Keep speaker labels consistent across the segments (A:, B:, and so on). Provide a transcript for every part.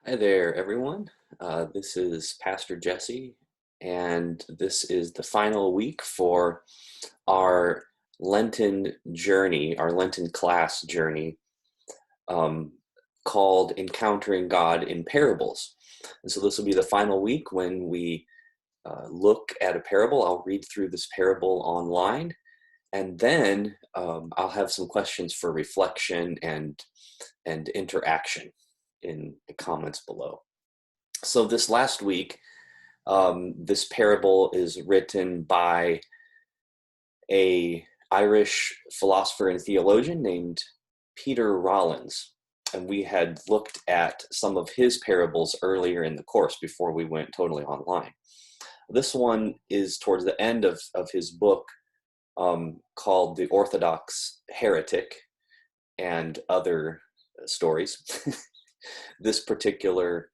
A: Hi there, everyone. This is Pastor Jesse, and this is the final week for our Lenten journey, our Lenten class journey, um, called Encountering God in Parables. And so this will be the final week when we look at a parable. I'll read through this parable online, and then I'll have some questions for reflection and interaction in the comments below. So this last week, this parable is written by a Irish philosopher and theologian named Peter Rollins. And we had looked at some of his parables earlier in the course before we went totally online. This one is towards the end of his book, called The Orthodox Heretic and Other Stories. This particular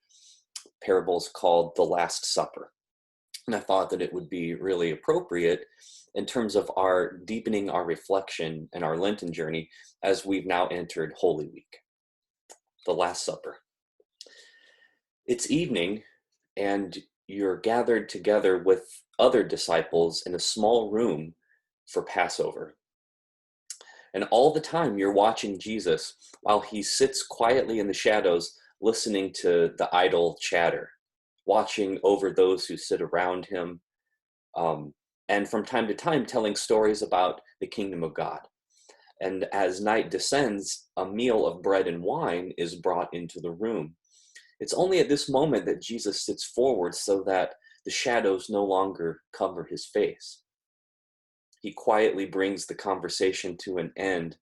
A: parable is called The Last Supper. And I thought that it would be really appropriate in terms of our deepening our reflection and our Lenten journey as we've now entered Holy Week, the Last Supper. It's evening, and you're gathered together with other disciples in a small room for Passover. And all the time you're watching Jesus while he sits quietly in the shadows, listening to the idle chatter, watching over those who sit around him, and from time to time telling stories about the kingdom of God. And as night descends, a meal of bread and wine is brought into the room. It's only at this moment that Jesus sits forward so that the shadows no longer cover his face. He quietly brings the conversation to an end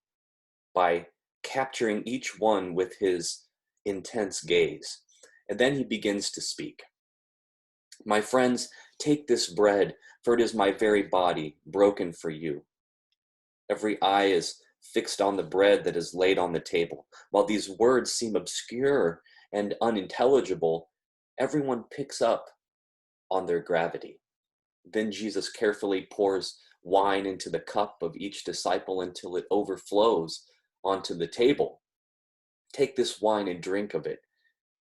A: by capturing each one with his intense gaze. And then he begins to speak. My friends, take this bread, for it is my very body broken for you. Every eye is fixed on the bread that is laid on the table. While these words seem obscure and unintelligible, everyone picks up on their gravity. Then Jesus carefully pours wine into the cup of each disciple until it overflows onto the table. Take this wine and drink of it,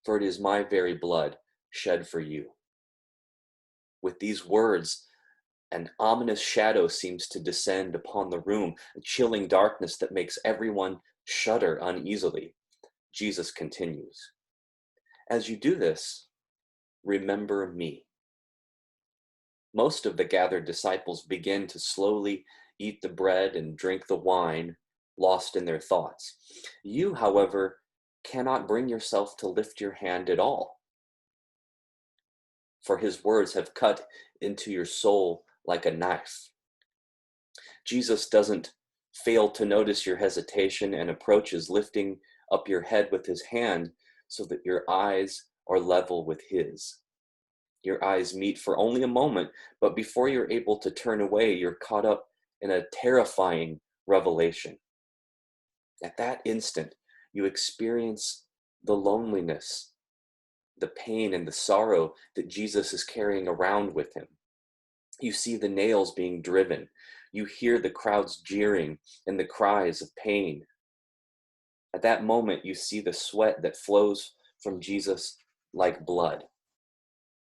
A: for it is my very blood shed for you. With these words, an ominous shadow seems to descend upon the room, a chilling darkness that makes everyone shudder uneasily. Jesus continues, as you do this, remember me. Most of the gathered disciples begin to slowly eat the bread and drink the wine, lost in their thoughts. You, however, cannot bring yourself to lift your hand at all, for his words have cut into your soul like a knife. Jesus doesn't fail to notice your hesitation and approaches, lifting up your head with his hand so that your eyes are level with his. Your eyes meet for only a moment, but before you're able to turn away, you're caught up in a terrifying revelation. At that instant, you experience the loneliness, the pain, and the sorrow that Jesus is carrying around with him. You see the nails being driven. You hear the crowds jeering and the cries of pain. At that moment, you see the sweat that flows from Jesus like blood.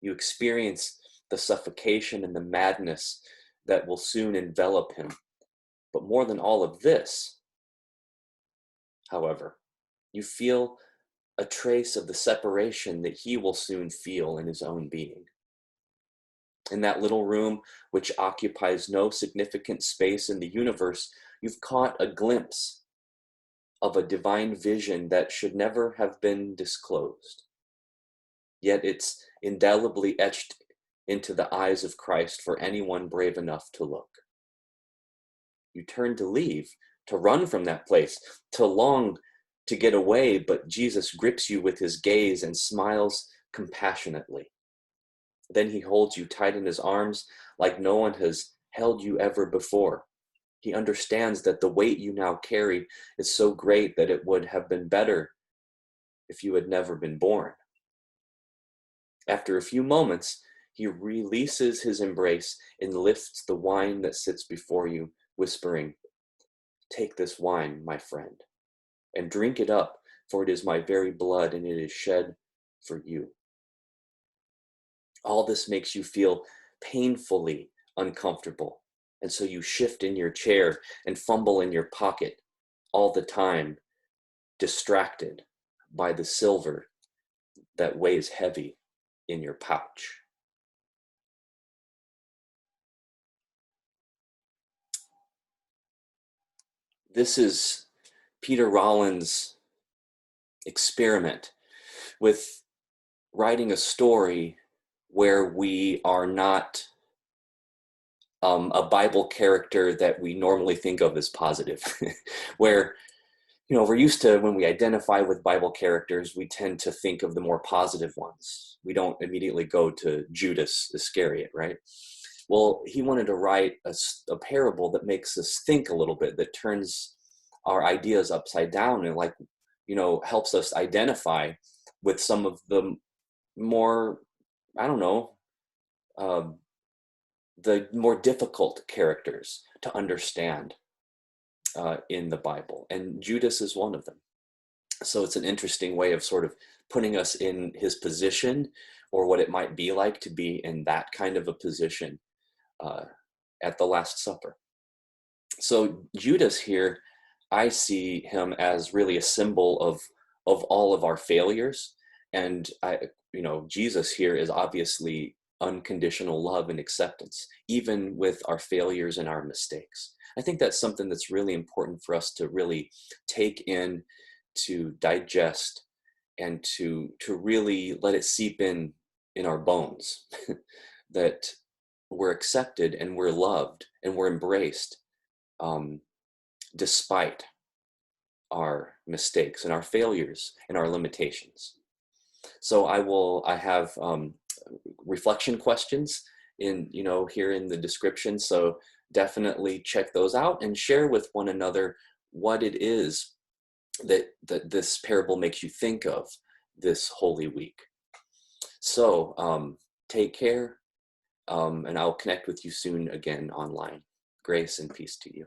A: You experience the suffocation and the madness that will soon envelop him. But more than all of this, however, you feel a trace of the separation that he will soon feel in his own being. In that little room, which occupies no significant space in the universe, you've caught a glimpse of a divine vision that should never have been disclosed. Yet it's indelibly etched into the eyes of Christ for anyone brave enough to look. You turn to leave, to run from that place, to long to get away, but Jesus grips you with his gaze and smiles compassionately. Then he holds you tight in his arms like no one has held you ever before. He understands that the weight you now carry is so great that it would have been better if you had never been born. After a few moments, he releases his embrace and lifts the wine that sits before you, whispering, take this wine, my friend, and drink it up, for it is my very blood, and it is shed for you. All this makes you feel painfully uncomfortable. And so you shift in your chair and fumble in your pocket all the time, distracted by the silver that weighs heavy in your pouch. This is Peter Rollins' experiment with writing a story where we are not a Bible character that we normally think of as positive, where we're used to, when we identify with Bible characters, we tend to think of the more positive ones. We don't immediately go to Judas Iscariot, right? Well, he wanted to write a parable that makes us think a little bit, that turns our ideas upside down and helps us identify with some of the more, I don't know, the more difficult characters to understand in the Bible. And Judas is one of them. So it's an interesting way of sort of putting us in his position, or what it might be like to be in that kind of a position at the Last Supper. So Judas here, I see him as really a symbol of all of our failures. And Jesus here is obviously unconditional love and acceptance, even with our failures and our mistakes. I think that's something that's really important for us to really take in, to digest, and to really let it seep in our bones that we're accepted and we're loved and we're embraced, despite our mistakes and our failures and our limitations. So I have reflection questions here in the description. So definitely check those out and share with one another what it is that this parable makes you think of this Holy Week. So take care, and I'll connect with you soon again online. Grace and peace to you.